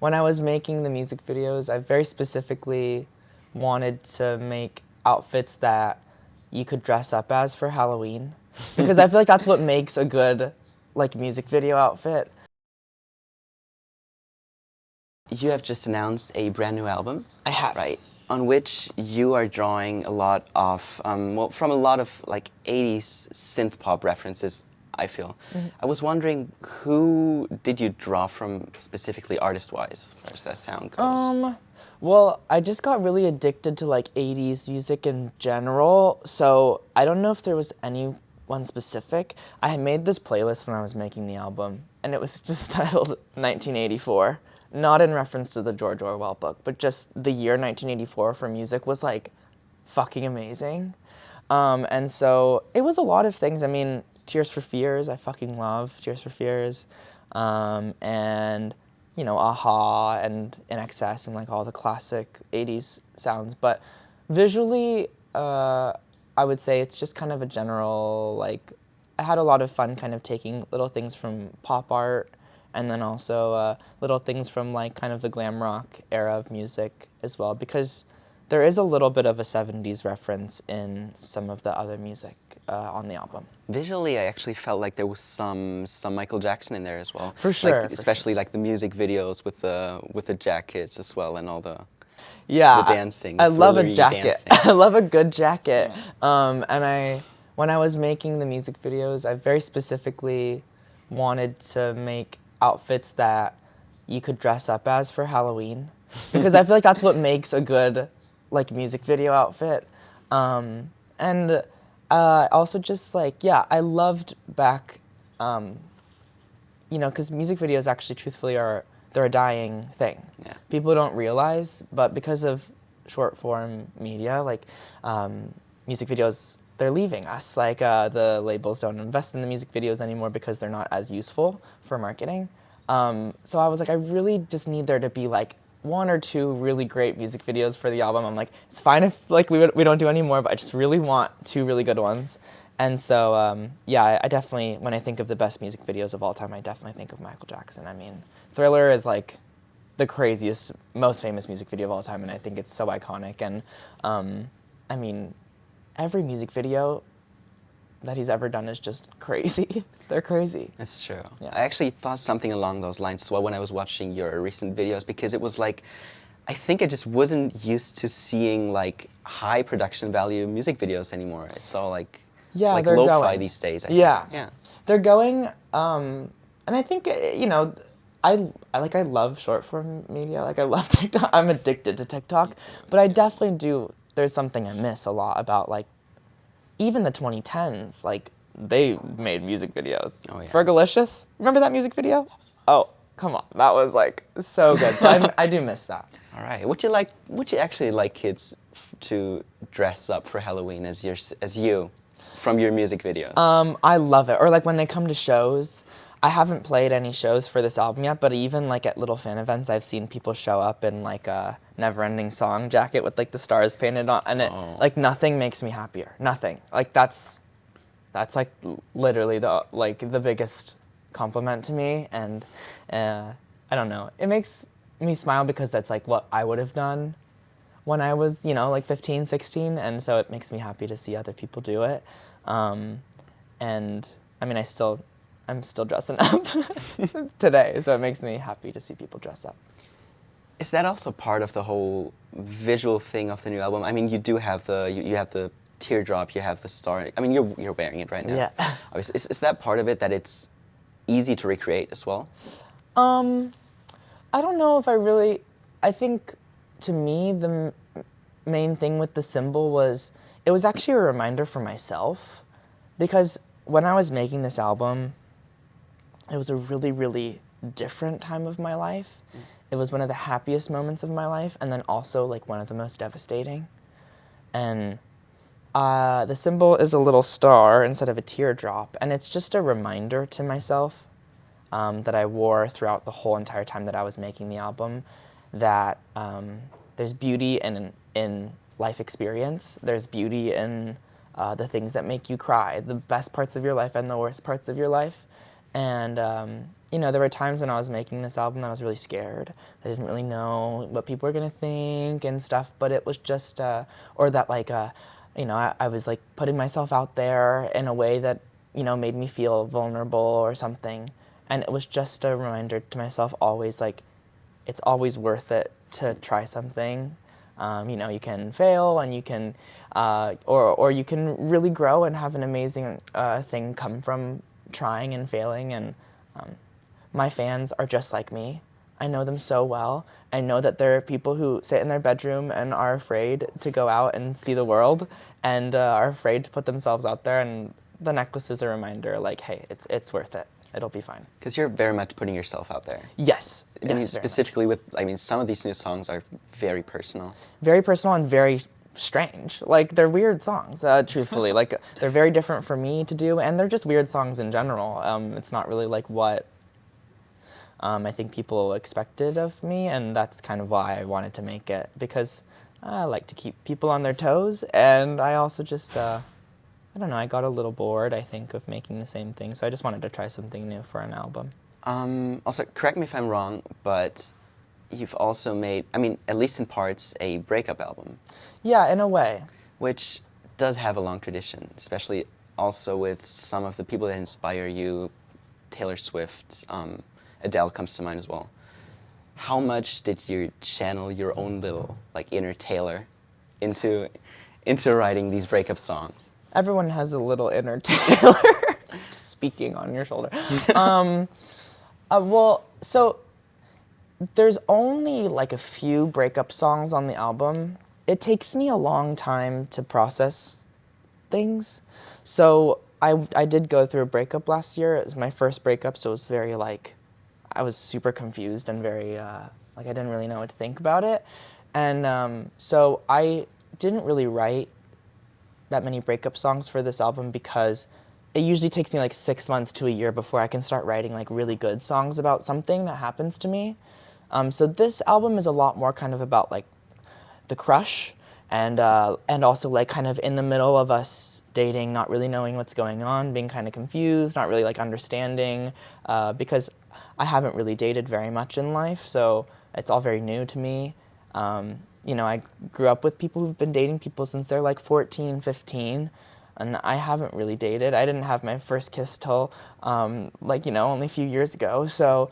when I was making the music videos, I very specifically wanted to make outfits that you could dress up as for Halloween, because I feel like that's what makes a good like music video outfit. You have just announced a brand new album. I have. Right. On which you are drawing a lot of, well, from a lot of like 80s synth pop references, I feel. Mm-hmm. I was wondering, who did you draw from specifically artist-wise, as far as that sound goes? Well, I just got really addicted to like 80s music in general, so I don't know if there was any one specific. I had made this playlist when I was making the album, and it was just titled 1984. Not in reference to the George Orwell book, but just the year 1984 for music was like fucking amazing. And so it was a lot of things. I mean, Tears for Fears, I fucking love Tears for Fears. And, you know, Aha and In Excess and like all the classic 80s sounds. But visually, I would say it's just kind of a general, like, I had a lot of fun kind of taking little things from pop art and then also little things from like kind of the glam rock era of music as well, because there is a little bit of a 70s reference in some of the other music on the album. Visually, I actually felt like there was some Michael Jackson in there as well. For sure. Like, especially like the music videos with the jackets as well and all the the dancing. I love a jacket. Dancing. I love a good jacket. And when I was making the music videos, I very specifically wanted to make outfits that you could dress up as for Halloween, because I feel like that's what makes a good like music video outfit. And also just like, yeah, I loved back, you know, because music videos actually truthfully they're a dying thing. Yeah. People don't realize, but because of short form media, like music videos, they're leaving us. Like the labels don't invest in the music videos anymore because they're not as useful for marketing. So I was like, I really just need there to be like one or two really great music videos for the album. I'm like, it's fine if like we don't do any more, but I just really want two really good ones. And so yeah, I definitely, when I think of the best music videos of all time, I definitely think of Michael Jackson. I mean, Thriller is like the craziest, most famous music video of all time, and I think it's so iconic. And I mean, every music video that he's ever done is just crazy. They're crazy. It's true. Yeah. I actually thought something along those lines as well when I was watching your recent videos, because it was like, I think I just wasn't used to seeing like high production value music videos anymore. It's all like, Yeah, like they're lo-fi going. these days. I Yeah. think. Yeah. They're going, and I think, you know, I love short form media. Like I love TikTok. I'm addicted to TikTok, but I definitely do. There's something I miss a lot about like even the 2010s. Like they made music videos. Oh, yeah. Fergalicious. Remember that music video? Oh, come on, that was like so good. So I do miss that. All right. Would you actually like kids to dress up for Halloween as you from your music videos? I love it. Or like when they come to shows. I haven't played any shows for this album yet, but even like at little fan events, I've seen people show up in like a Never-Ending Song jacket with like the stars painted on, and it like nothing makes me happier. Nothing. Like that's like literally the biggest compliment to me, and I don't know. It makes me smile because that's like what I would have done when I was, you know, like 15, 16, and so it makes me happy to see other people do it. And I mean, I'm still dressing up today, so it makes me happy to see people dress up. Is that also part of the whole visual thing of the new album? I mean, you do have you have the teardrop, you have the star. I mean, you're wearing it right now. Yeah. Is that part of it, that it's easy to recreate as well? I don't know if I think to me the main thing with the symbol was, it was actually a reminder for myself, because when I was making this album, it was a really, really different time of my life. It was one of the happiest moments of my life, and then also like one of the most devastating. And the symbol is a little star instead of a teardrop, and it's just a reminder to myself that I wore throughout the whole entire time that I was making the album, that there's beauty in life experience. There's beauty in the things that make you cry, the best parts of your life and the worst parts of your life. And you know, there were times when I was making this album that I was really scared. I didn't really know what people were gonna think and stuff, but it was just, or that like, you know, I was like putting myself out there in a way that, you know, made me feel vulnerable or something. And it was just a reminder to myself always, like, it's always worth it to try something. You know, you can fail and you can, or you can really grow and have an amazing thing come from trying and failing. And my fans are just like me. I know them so well. I know that there are people who sit in their bedroom and are afraid to go out and see the world and are afraid to put themselves out there. And the necklace is a reminder, like, hey, it's worth it. It'll be fine. Because you're very much putting yourself out there. Yes. I mean, Yes, specifically with, I mean, some of these new songs are very personal. very personal and very strange. Like, they're weird songs, truthfully. Like, they're very different for me to do, and they're just weird songs in general. It's not really like what I think people expected of me, and that's kind of why I wanted to make it, because I like to keep people on their toes, and I also just, I don't know, I got a little bored, I think, of making the same thing, so I just wanted to try something new for an album. Also, correct me if I'm wrong, but you've also made, I mean, at least in parts, a breakup album. Yeah, in a way. Which does have a long tradition, especially also with some of the people that inspire you. Taylor Swift, Adele comes to mind as well. How much did you channel your own little, like, inner Taylor into writing these breakup songs? Everyone has a little inner Taylor just speaking on your shoulder. Well, so there's only like a few breakup songs on the album. It takes me a long time to process things. So I did go through a breakup last year. It was my first breakup, so it was very like, I was super confused and very, like I didn't really know what to think about it. And so I didn't really write that many breakup songs for this album because it usually takes me like 6 months to a year before I can start writing like really good songs about something that happens to me. So this album is a lot more kind of about like the crush and also like kind of in the middle of us dating, not really knowing what's going on, being kind of confused, not really like understanding, because I haven't really dated very much in life, so it's all very new to me. You know, I grew up with people who've been dating people since they're like 14, 15, and I haven't really dated. I didn't have my first kiss till, like, you know, only a few years ago, so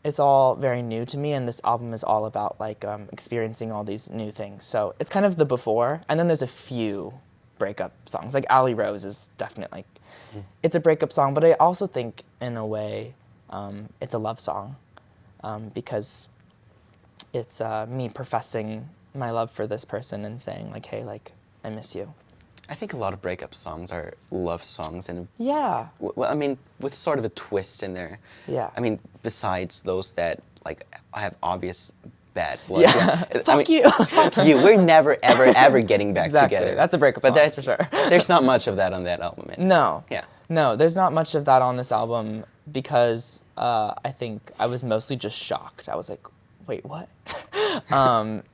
it's all very new to me, and this album is all about like experiencing all these new things. So it's kind of the before, and then there's a few breakup songs. Like Alley Rose is definitely, like, it's a breakup song, but I also think in a way it's a love song because it's me professing my love for this person and saying like, hey, like, I miss you. I think a lot of breakup songs are love songs, and Yeah. well, I mean, with sort of a twist in there. Yeah. I mean, besides those that like have obvious bad blood. Yeah. Fuck you. Fuck you. We're never, ever, ever getting back Exactly. together. That's a breakup but song, that's, for sure. There's not much of that on that album. No. Yeah. No, there's not much of that on this album because I think I was mostly just shocked. I was like, wait, what?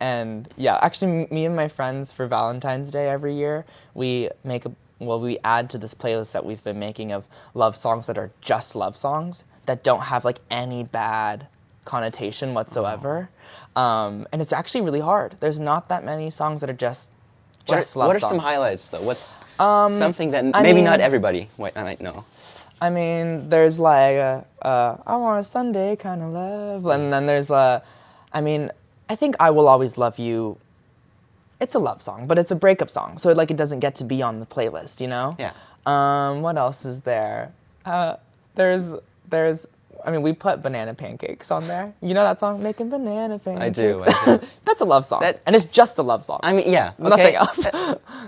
And yeah, actually me and my friends for Valentine's Day every year, we add to this playlist that we've been making of love songs that are just love songs that don't have like any bad connotation whatsoever. And it's actually really hard. There's not that many songs that are just love songs. What are some highlights though? What's something that maybe not everybody might know? I mean, there's like I want a Sunday kind of love, and then there's I think I Will Always Love You. It's a love song, but it's a breakup song, so it doesn't get to be on the playlist, you know? Yeah. What else is there? We put Banana Pancakes on there. You know that song, Making Banana Pancakes? I do. That's a love song, and it's just a love song. I mean, yeah. Okay. Nothing else.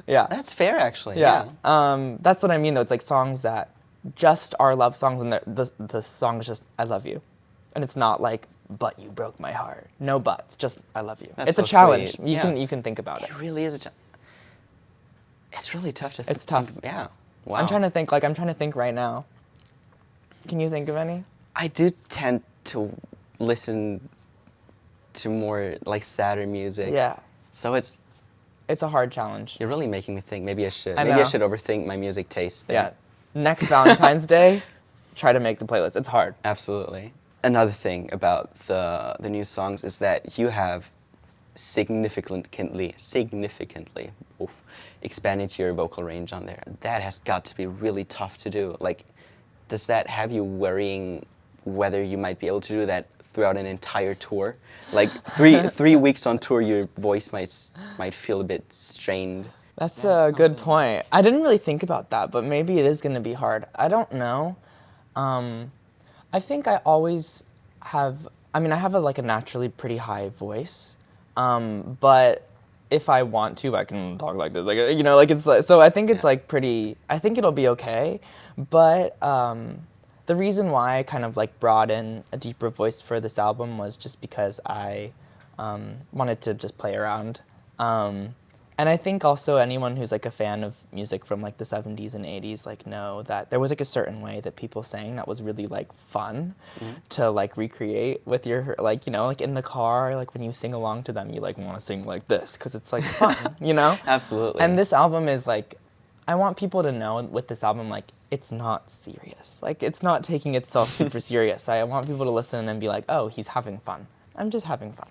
Yeah. That's fair, actually. Yeah. That's what I mean, though. It's like songs that just are love songs, and the song is just, I love you. And it's not like, but you broke my heart. No buts, just I love you. That's it's so a challenge. sweet. You can think about it. It really is a challenge. It's really tough to It's tough. Yeah. Wow. I'm trying to think right now. Can you think of any? I do tend to listen to more like sadder music. Yeah. So it's a hard challenge. you're really making me think. Maybe I should. I Maybe I know. should overthink my music taste. There. Yeah. Next Valentine's Day, try to make the playlist. It's hard. Absolutely. Another thing about the new songs is that you have significantly oof, expanded your vocal range on there. That has got to be really tough to do. Like, does that have you worrying whether you might be able to do that throughout an entire tour? Like three weeks on tour, your voice might feel a bit strained. That's a good point. I didn't really think about that, but maybe it is going to be hard. I don't know. I think I always have, I have a naturally pretty high voice, but if I want to, I can talk like this, it's like, so I think it's like pretty, I think it'll be okay, but the reason why I kind of like brought in a deeper voice for this album was just because I wanted to just play around. And I think also anyone who's like a fan of music from like the 70s and 80s like know that there was like a certain way that people sang that was really like fun to like recreate with your like like in the car, like when you sing along to them you like want to sing like this because it's like fun. Absolutely. And this album is like, I want people to know with this album like it's not serious, like it's not taking itself super serious. I want people to listen and be like, oh, he's having fun. I'm just having fun.